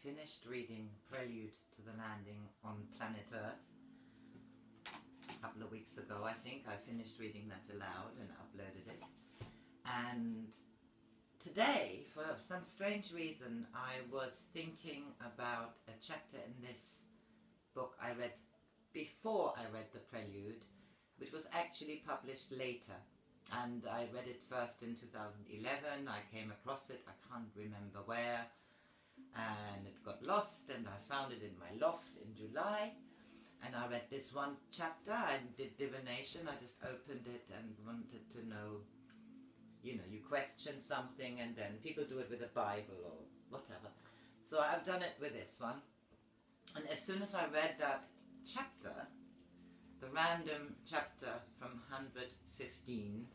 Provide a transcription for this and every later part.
finished reading Prelude to the Landing on Planet Earth a couple of weeks ago, I think. I finished reading that aloud and uploaded it. And today, for some strange reason, I was thinking about a chapter in this book I read before I read the Prelude, which was actually published later. And I read it first in 2011, I came across it, I can't remember where, and it got lost, and I found it in my loft in July, and I read this one chapter. I did divination, I just opened it and wanted to know, you know, you question something and then people do it with a Bible or whatever. So I've done it with this one, and as soon as I read that chapter, the random chapter from 115,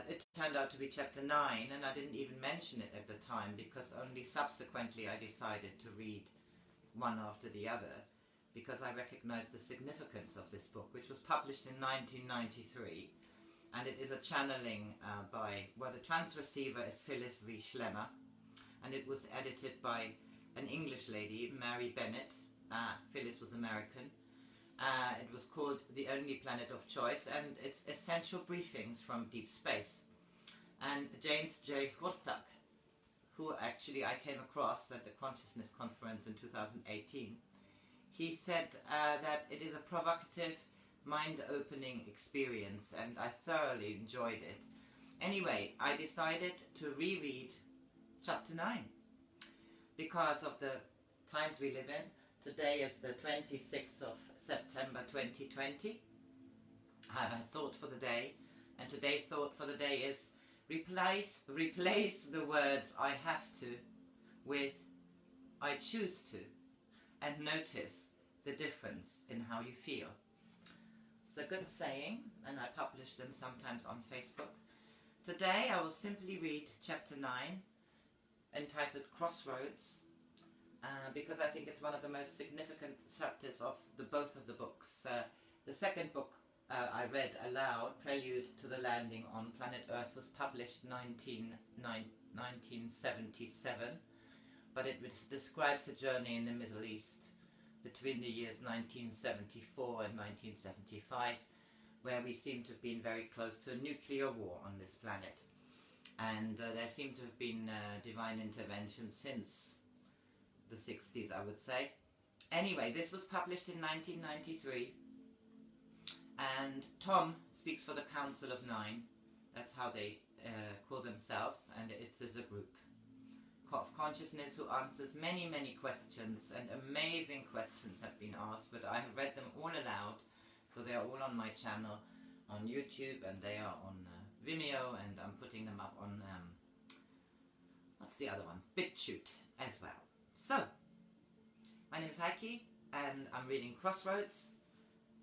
it turned out to be chapter 9, and I didn't even mention it at the time because only subsequently I decided to read one after the other, because I recognized the significance of this book, which was published in 1993, and it is a channeling the Trancreceived is Phyllis V Schlemmer, and it was edited by an English lady, Mary Bennet. Phyllis was American. It was called The Only Planet of Choice, and it's essential briefings from deep space. And James J. Hortak, who actually I came across at the Consciousness Conference in 2018, he said that it is a provocative, mind-opening experience, and I thoroughly enjoyed it. Anyway, I decided to reread chapter 9 because of the times we live in. Today is the 26th of September 2020. I have a thought for the day, and today's thought for the day is replace the words I have to with I choose to, and notice the difference in how you feel. It's a good saying, and I publish them sometimes on Facebook. Today I will simply read chapter 9, entitled Crossroads, because I think it's one of the most significant chapters of both of the books. The second book I read aloud, Prelude to the Landing on Planet Earth, was published 1977, but it describes a journey in the Middle East between the years 1974 and 1975, where we seem to have been very close to a nuclear war on this planet. And there seemed to have been divine intervention since the 60s, I would say. Anyway, this was published in 1993, and Tom speaks for the Council of Nine. That's how they call themselves, and it is a group of consciousness who answers many, many questions, and amazing questions have been asked, but I have read them all aloud, so they are all on my channel on YouTube, and they are on Vimeo, and I'm putting them up on, what's the other one? BitChute as well. So, my name is Heike, and I'm reading Crossroads,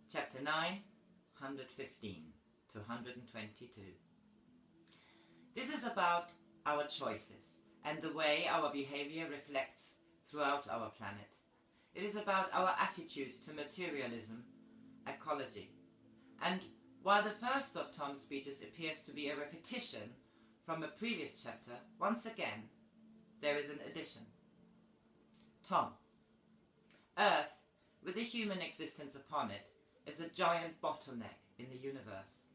chapter 9, 115 to 122. This is about our choices and the way our behavior reflects throughout our planet. It is about our attitude to materialism, ecology. And while the first of Tom's speeches appears to be a repetition from a previous chapter, once again, there is an addition. Tom. Earth, with a human existence upon it, is a giant bottleneck in the universe.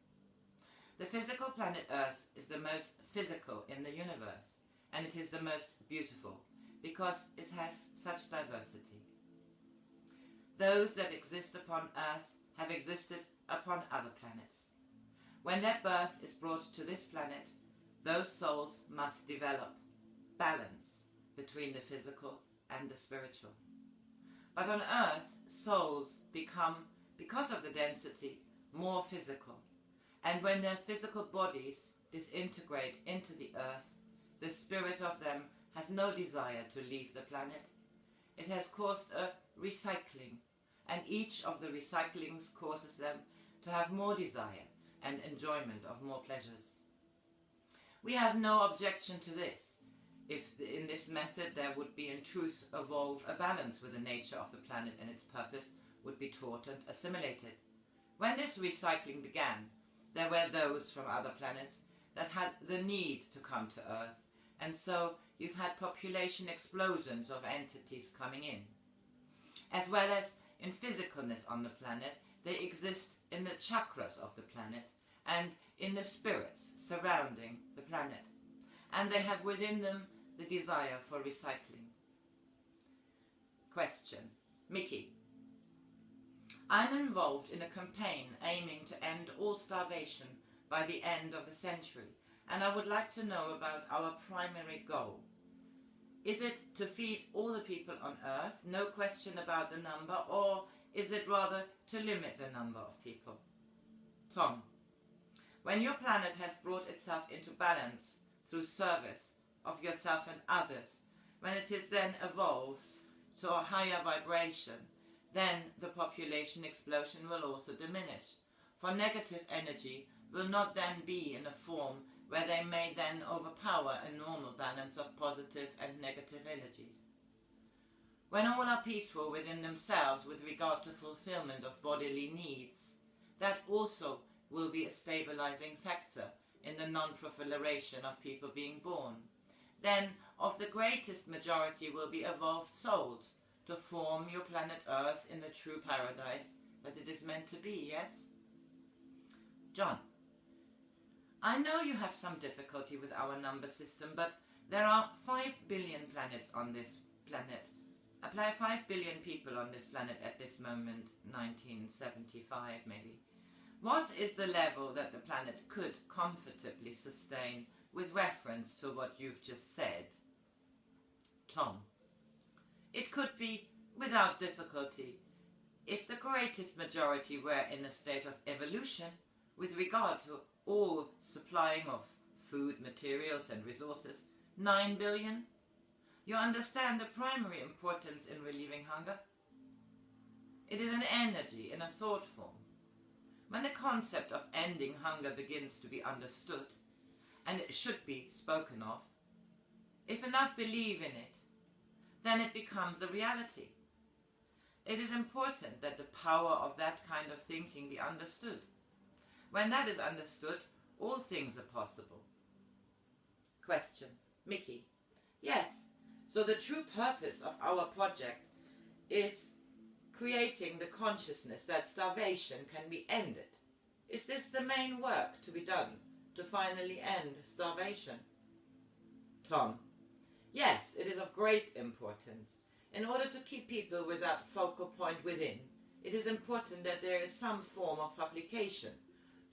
The physical planet Earth is the most physical in the universe, and it is the most beautiful, because it has such diversity. Those that exist upon Earth have existed upon other planets. When their birth is brought to this planet, those souls must develop balance between the physical and the spiritual. But on Earth, souls become, because of the density, more physical. And when their physical bodies disintegrate into the Earth, the spirit of them has no desire to leave the planet. It has caused a recycling, and each of the recyclings causes them to have more desire and enjoyment of more pleasures. We have no objection to this, if in this method there would be in truth evolve a balance with the nature of the planet, and its purpose would be taught and assimilated. When this recycling began, there were those from other planets that had the need to come to Earth and so you've had population explosions of entities coming in. As well as in physicalness on the planet, they exist in the chakras of the planet and in the spirits surrounding the planet, and they have within them the desire for recycling. Question. Mickey. I'm involved in a campaign aiming to end all starvation by the end of the century, and I would like to know about our primary goal. Is it to feed all the people on Earth, no question about the number, or is it rather to limit the number of people? Tom. When your planet has brought itself into balance through service of yourself and others, when it is then evolved to a higher vibration, then the population explosion will also diminish. For negative energy will not then be in a form where they may then overpower a normal balance of positive and negative energies. When all are peaceful within themselves with regard to fulfillment of bodily needs, that also will be a stabilizing factor in the non-proliferation of people being born. Then of the greatest majority will be evolved souls to form your planet Earth in the true paradise that it is meant to be, yes? John. I know you have some difficulty with our number system, but there are 5 billion planets on this planet. Apply 5 billion people on this planet at this moment, 1975 maybe. What is the level that the planet could comfortably sustain with reference to what you've just said? Tom. It could be, without difficulty, if the greatest majority were in a state of evolution with regard to all supplying of food, materials and resources, 9 billion? You understand the primary importance in relieving hunger? It is an energy in a thought form. When the concept of ending hunger begins to be understood, and it should be spoken of, if enough believe in it, then it becomes a reality. It is important that the power of that kind of thinking be understood. When that is understood, all things are possible. Question. Mickey. Yes, so the true purpose of our project is creating the consciousness that starvation can be ended. Is this the main work to be done to finally end starvation? Tom. Yes, it is of great importance. In order to keep people with that focal point within, it is important that there is some form of publication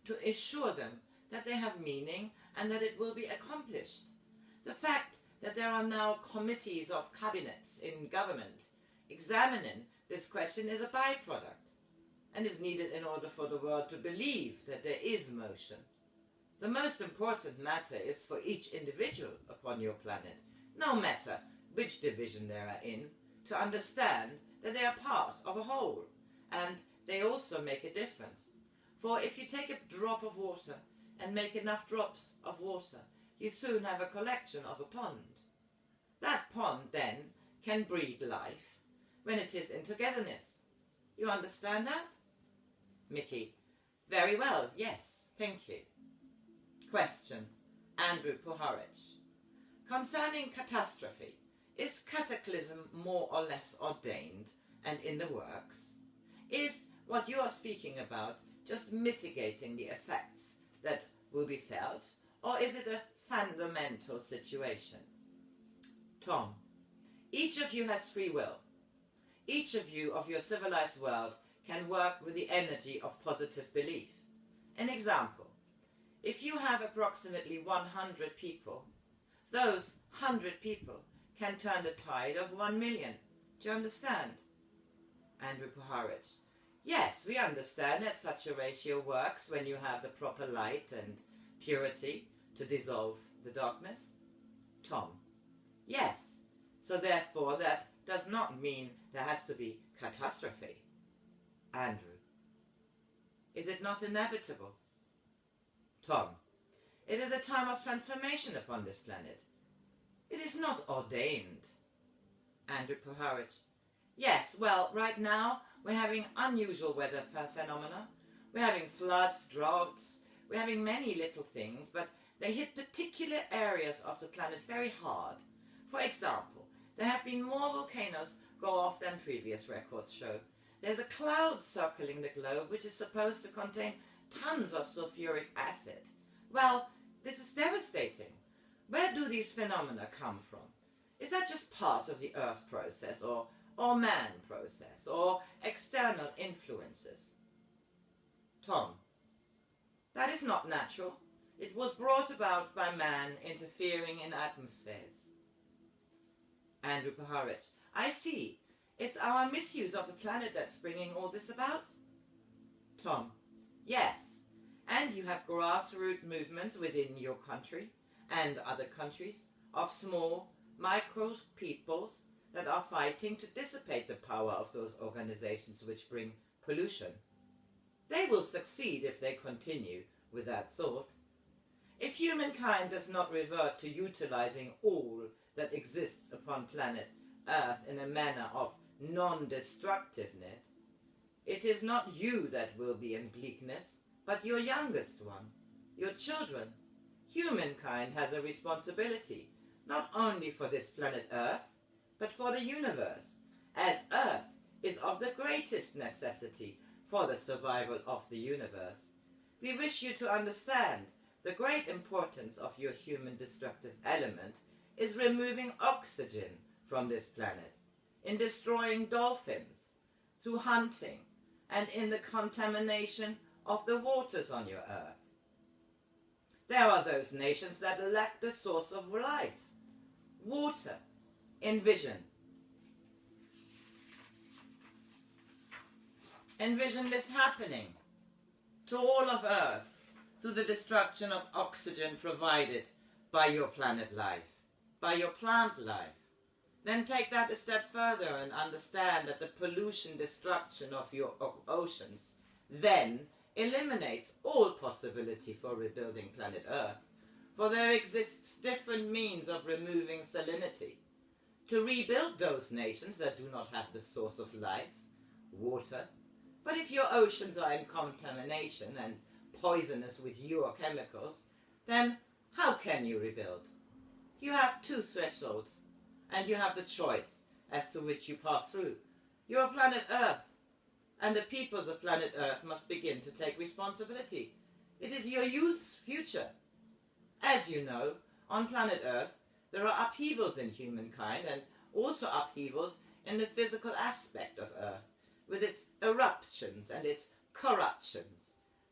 to assure them that they have meaning and that it will be accomplished. The fact that there are now committees of cabinets in government examining this question is a byproduct and is needed in order for the world to believe that there is motion. The most important matter is for each individual upon your planet, no matter which division they are in, to understand that they are part of a whole and they also make a difference. For if you take a drop of water and make enough drops of water, you soon have a collection of a pond. That pond then can breed life when it is in togetherness. You understand that? Mickey. Very well, yes, thank you. Question. Andrew Puharich. Concerning catastrophe, is cataclysm more or less ordained and in the works? Is what you are speaking about just mitigating the effects that will be felt, or is it a fundamental situation? Tom. Each of you has free will. Each of you of your civilized world can work with the energy of positive belief. An example. If you have approximately 100 people, those 100 people can turn the tide of 1 million. Do you understand? Andrew Puharich. Yes, we understand that such a ratio works when you have the proper light and purity to dissolve the darkness. Tom. Yes, so therefore that does not mean there has to be catastrophe. Andrew. Is it not inevitable? Tom. It is a time of transformation upon this planet. It is not ordained. Andrew Puharich. Yes, well, right now we're having unusual weather phenomena. We're having floods, droughts. We're having many little things, but They hit particular areas of the planet very hard. For example, there have been more volcanoes go off than previous records show. There's a cloud circling the globe which is supposed to contain tons of sulfuric acid. Well, this is devastating. Where do these phenomena come from? Is that just part of the Earth process, or man process, or external influences? Tom: that is not natural. It was brought about by man interfering in atmospheres. Andrew Puharich: I see. It's our misuse of the planet that's bringing all this about? Tom: yes. And you have grassroots movements within your country and other countries of small, micro peoples that are fighting to dissipate the power of those organizations which bring pollution. They will succeed if they continue with that thought. If humankind does not revert to utilizing all that exists upon planet Earth in a manner of non-destructiveness, it is not you that will be in bleakness, but your youngest one, your children. Humankind has a responsibility, not only for this planet Earth, but for the universe, as Earth is of the greatest necessity for the survival of the universe. We wish you to understand the great importance of your human destructive element is removing oxygen from this planet, in destroying dolphins, through hunting, and in the contamination of the waters on your Earth. There are those nations that lack the source of life, water. Envision this happening to all of Earth through the destruction of oxygen provided by your planet life, by your plant life. Then take that a step further and understand that the pollution destruction of your oceans then eliminates all possibility for rebuilding planet Earth, for there exists different means of removing salinity to rebuild those nations that do not have the source of life, water. But if your oceans are in contamination and poisonous with your chemicals, then how can you rebuild? You have two thresholds, and you have the choice as to which you pass through. Your planet Earth, and the peoples of planet Earth must begin to take responsibility. It is your youth's future. As you know, on planet Earth, there are upheavals in humankind and also upheavals in the physical aspect of Earth, with its eruptions and its corruptions.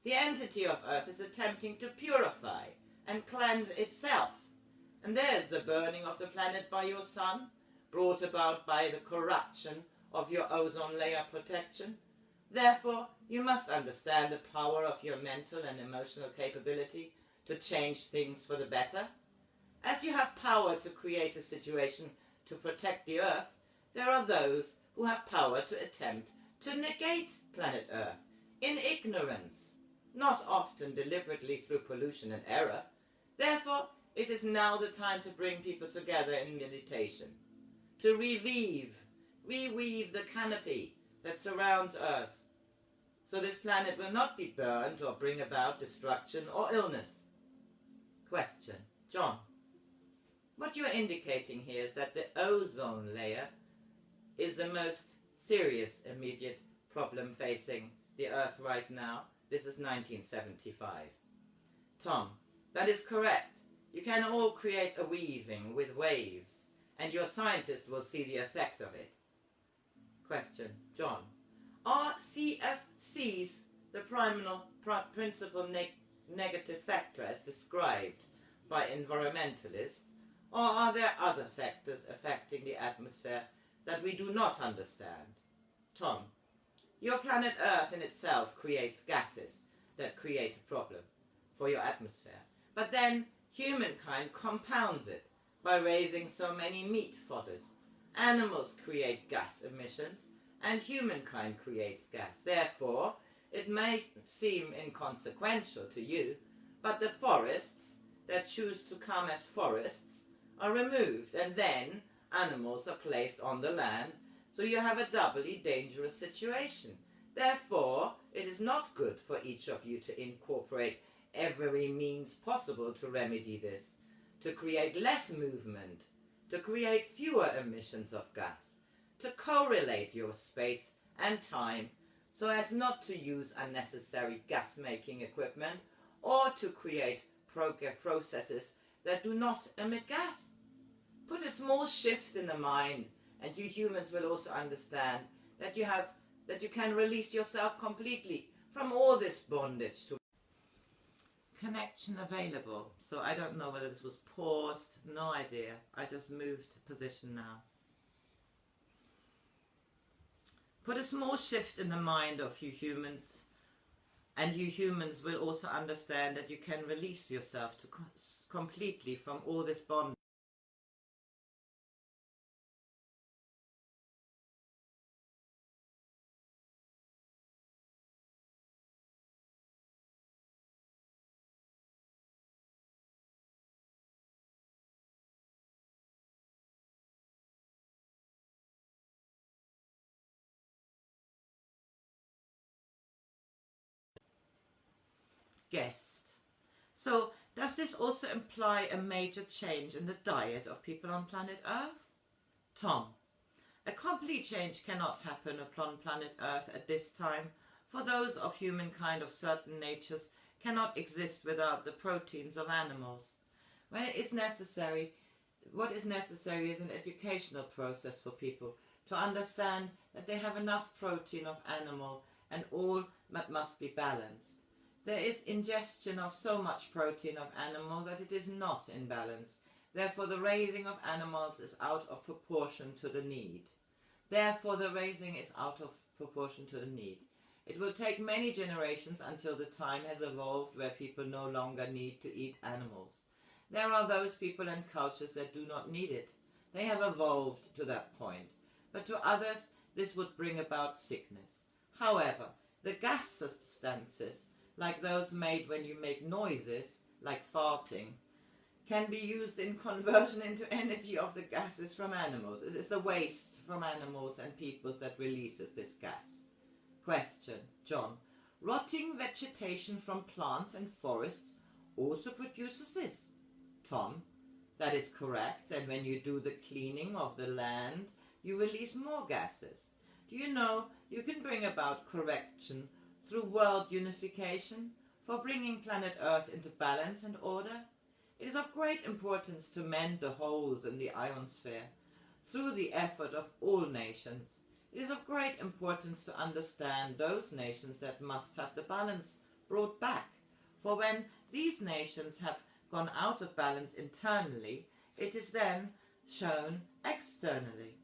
The entity of Earth is attempting to purify and cleanse itself. And there's the burning of the planet by your sun, brought about by the corruption of your ozone layer protection. Therefore, you must understand the power of your mental and emotional capability to change things for the better. As you have power to create a situation to protect the Earth, there are those who have power to attempt to negate planet Earth in ignorance, not often deliberately through pollution and error. Therefore, it is now the time to bring people together in meditation, to reweave the canopy that surrounds Earth, so this planet will not be burned or bring about destruction or illness. Question. John: what you are indicating here is that the ozone layer is the most serious immediate problem facing the Earth right now. This is 1975. Tom: that is correct. You can all create a weaving with waves, and your scientists will see the effect of it. Question. John: are CFCs the principal negative factor as described by environmentalists, or are there other factors affecting the atmosphere that we do not understand? Tom: your planet Earth in itself creates gases that create a problem for your atmosphere, but then humankind compounds it by raising so many meat fodders. Animals create gas emissions, and humankind creates gas. Therefore, it may seem inconsequential to you, but the forests that choose to come as forests are removed, and then animals are placed on the land, so you have a doubly dangerous situation. Therefore, it is not good for each of you to incorporate every means possible to remedy this, to create less movement, to create fewer emissions of gas, to correlate your space and time so as not to use unnecessary gas-making equipment or to create processes that do not emit gas. Put a small shift in the mind and you humans will also understand that you can release yourself completely from all this bondage to connection available. So I don't know whether this was paused, no idea. I just moved position now. Put a small shift in the mind of you humans, and you humans will also understand that you can release yourself completely from all this bondage. Guest. So, does this also imply a major change in the diet of people on planet Earth? Tom. A complete change cannot happen upon planet Earth at this time, for those of humankind of certain natures cannot exist without the proteins of animals. When it is necessary, what is necessary is an educational process for people to understand that they have enough protein of animal and all that must be balanced. There is ingestion of so much protein of animal that it is not in balance. Therefore the raising of animals is out of proportion to the need. Therefore the raising is out of proportion to the need. It will take many generations until the time has evolved where people no longer need to eat animals. There are those people and cultures that do not need it. They have evolved to that point. But to others this would bring about sickness. However, the gas substances, like those made when you make noises, like farting, can be used in conversion into energy of the gases from animals. It is the waste from animals and peoples that releases this gas. Question. John. Rotting vegetation from plants and forests also produces this. Tom. That is correct, and when you do the cleaning of the land, you release more gases. Do you know you can bring about correction through world unification for bringing planet Earth into balance and order? It is of great importance to mend the holes in the ionosphere through the effort of all nations. It is of great importance to understand those nations that must have the balance brought back, for when these nations have gone out of balance internally, it is then shown externally.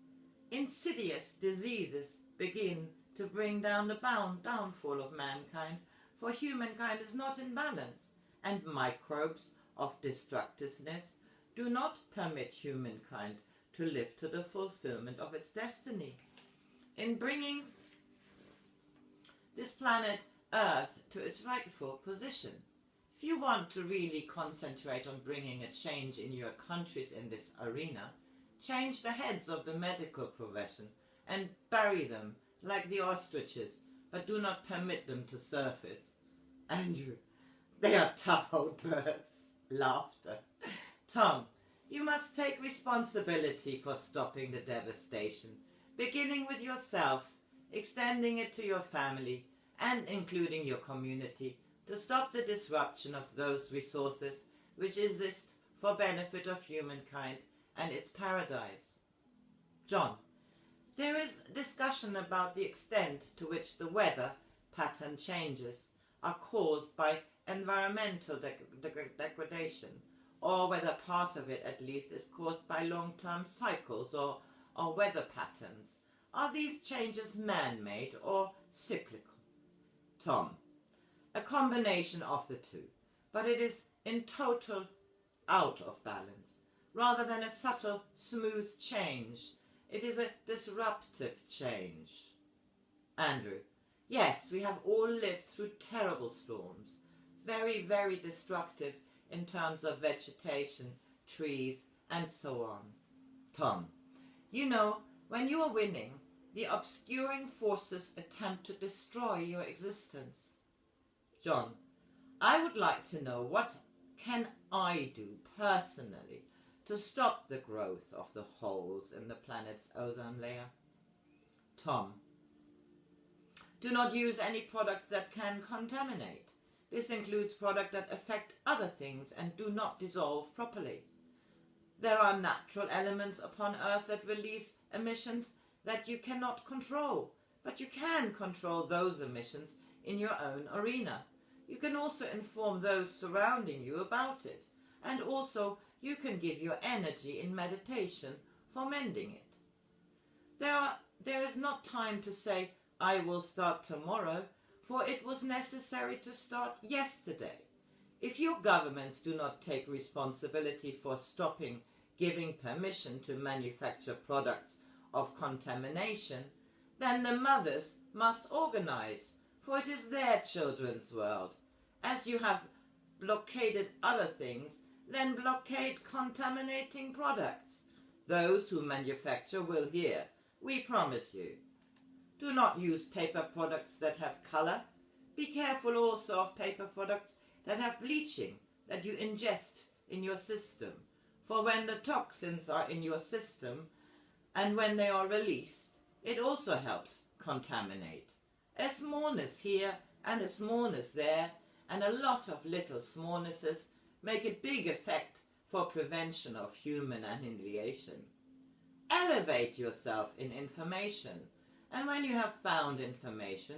Insidious diseases begin to bring down the downfall of mankind, for humankind is not in balance, and microbes of destructiveness do not permit humankind to live to the fulfillment of its destiny. In bringing this planet Earth to its rightful position, if you want to really concentrate on bringing a change in your countries in this arena, change the heads of the medical profession and bury them like the ostriches, but do not permit them to surface. Andrew, they are tough old birds. Laughter. Tom, you must take responsibility for stopping the devastation, beginning with yourself, extending it to your family, and including your community, to stop the disruption of those resources which exist for benefit of humankind and its paradise. John, there is discussion about the extent to which the weather pattern changes are caused by environmental degradation, or whether part of it at least is caused by long-term cycles or weather patterns. Are these changes man-made or cyclical? Tom, a combination of the two, but it is in total out of balance. Rather than a subtle, smooth change, it is a disruptive change. Andrew, yes, we have all lived through terrible storms, very, very destructive in terms of vegetation, trees, and so on. Tom, you know, when you are winning, the obscuring forces attempt to destroy your existence. John, I would like to know, what can I do personally to stop the growth of the holes in the planet's ozone layer? Tom: do not use any products that can contaminate. This includes products that affect other things and do not dissolve properly. There are natural elements upon Earth that release emissions that you cannot control, but you can control those emissions in your own arena. You can also inform those surrounding you about it, and also you can give your energy in meditation for mending it. There is not time to say, I will start tomorrow, for it was necessary to start yesterday. If your governments do not take responsibility for stopping giving permission to manufacture products of contamination, then the mothers must organize, for it is their children's world. As you have blockaded other things, then blockade contaminating products. Those who manufacture will hear, we promise you. Do not use paper products that have color. Be careful also of paper products that have bleaching that you ingest in your system. For when the toxins are in your system and when they are released, it also helps contaminate. A smallness here and a smallness there and a lot of little smallnesses make a big effect for prevention of human annihilation. Elevate yourself in information, and when you have found information,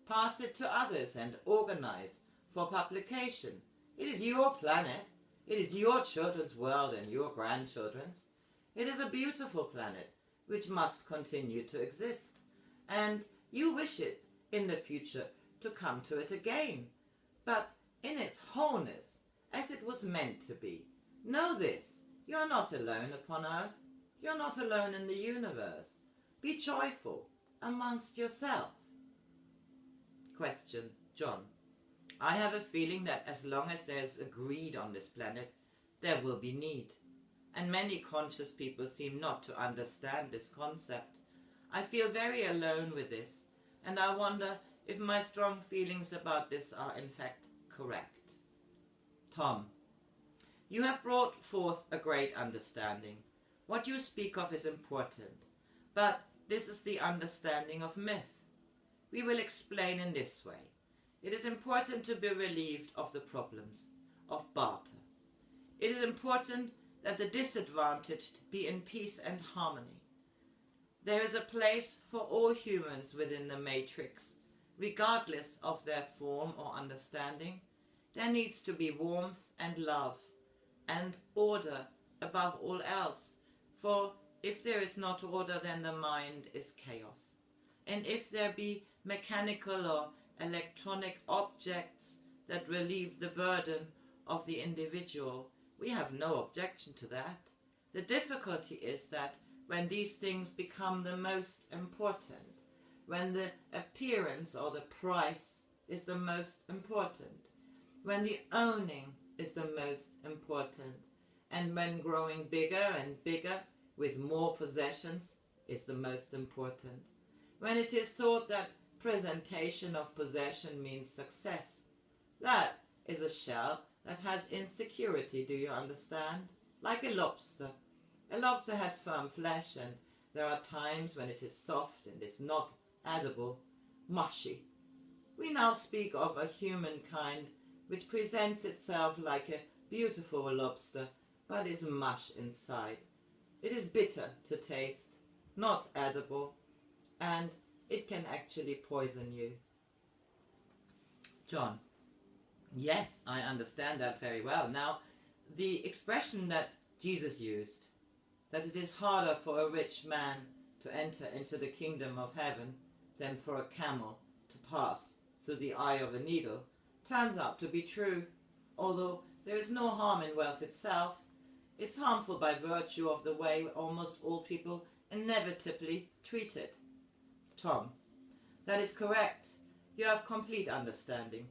pass it to others and organize for publication. It is your planet. It is your children's world and your grandchildren's. It is a beautiful planet which must continue to exist, and you wish it in the future to come to it again, but in its wholeness, as it was meant to be. Know this, you are not alone upon earth. You are not alone in the universe. Be joyful amongst yourself. Question: John: I have a feeling that as long as there is a greed on this planet, there will be need. And many conscious people seem not to understand this concept. I feel very alone with this, and I wonder if my strong feelings about this are in fact correct. Tom: you have brought forth a great understanding. What you speak of is important, but this is the understanding of myth. We will explain in this way. It is important to be relieved of the problems of barter. It is important that the disadvantaged be in peace and harmony. There is a place for all humans within the matrix, regardless of their form or understanding. There needs to be warmth and love, and order above all else, for if there is not order, then the mind is chaos. And if there be mechanical or electronic objects that relieve the burden of the individual, we have no objection to that. The difficulty is that when these things become the most important, when the appearance or the price is the most important, when the owning is the most important, and when growing bigger and bigger with more possessions is the most important, when it is thought that presentation of possession means success, that is a shell that has insecurity, do you understand? Like a lobster. A lobster has firm flesh, and there are times when it is soft and is not edible, mushy. We now speak of a humankind which presents itself like a beautiful lobster, but is mush inside. It is bitter to taste, not edible, and it can actually poison you. John: yes, I understand that very well. Now, the expression that Jesus used, that it is harder for a rich man to enter into the kingdom of heaven than for a camel to pass through the eye of a needle, turns out to be true. Although there is no harm in wealth itself, it's harmful by virtue of the way almost all people inevitably treat it. Tom: that is correct. You have complete understanding.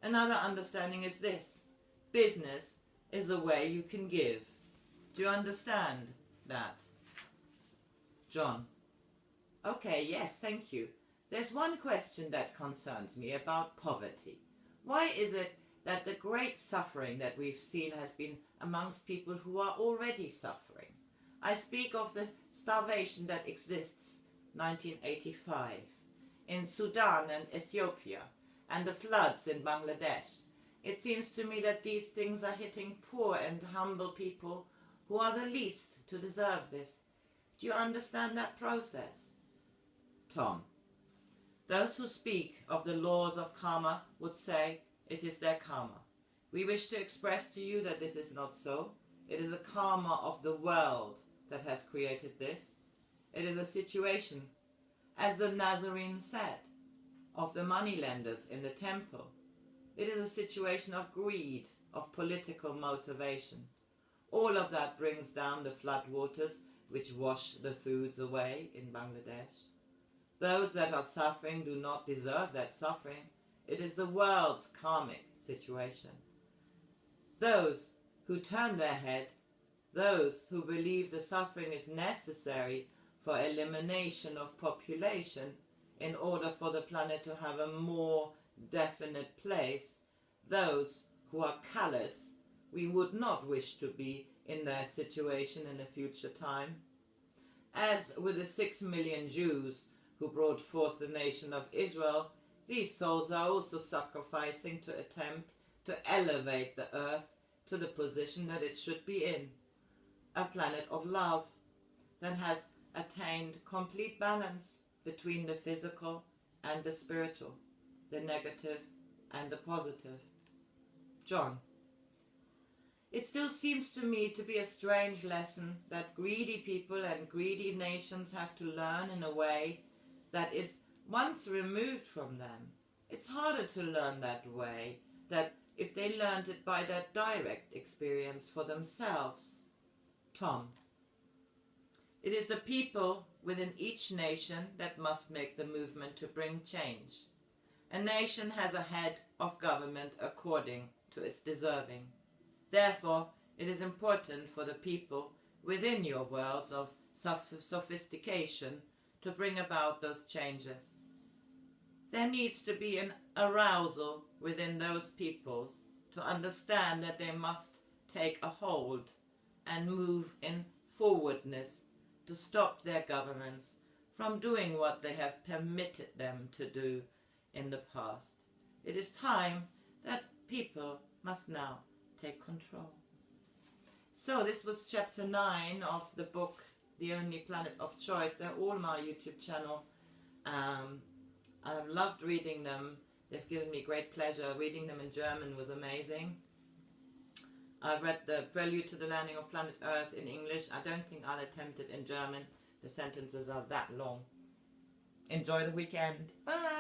Another understanding is this: business is the way you can give. Do you understand that? John: okay, yes, thank you. There's one question that concerns me about poverty. Why is it that the great suffering that we've seen has been amongst people who are already suffering. I speak of the starvation that exists 1985 in Sudan and Ethiopia, and the floods in Bangladesh. It seems to me that these things are hitting poor and humble people who are the least to deserve this. Do you understand that process? Tom. Those who speak of the laws of karma would say it is their karma. We wish to express to you that this is not so. It is a karma of the world that has created this. It is a situation, as the Nazarene said, of the moneylenders in the temple. It is a situation of greed, of political motivation. All of that brings down the floodwaters which wash the foods away in Bangladesh. Those that are suffering do not deserve that suffering. It is the world's karmic situation. Those who turn their head, those who believe the suffering is necessary for elimination of population in order for the planet to have a more definite place, those who are callous, we would not wish to be in their situation in a future time. As with the 6 million Jews who brought forth the nation of Israel, these souls are also sacrificing to attempt to elevate the earth to the position that it should be in, a planet of love that has attained complete balance between the physical and the spiritual, the negative and the positive. John. It still seems to me to be a strange lesson that greedy people and greedy nations have to learn in a way that is once removed from them. It's harder to learn that way, that if they learned it by their direct experience for themselves. Tom. It is the people within each nation that must make the movement to bring change. A nation has a head of government according to its deserving. Therefore, it is important for the people within your worlds of sophistication to bring about those changes. There needs to be an arousal within those peoples to understand that they must take a hold and move in forwardness to stop their governments from doing what they have permitted them to do in the past. It is time that people must now take control. So this was chapter 9 of the book The Only Planet of Choice. They're all on my YouTube channel. I've loved reading them. They've given me great pleasure. Reading them in German was amazing. I've read the Prelude to the Landing of Planet Earth in English. I don't think I'll attempt it in German. The sentences are that long. Enjoy the weekend. Bye!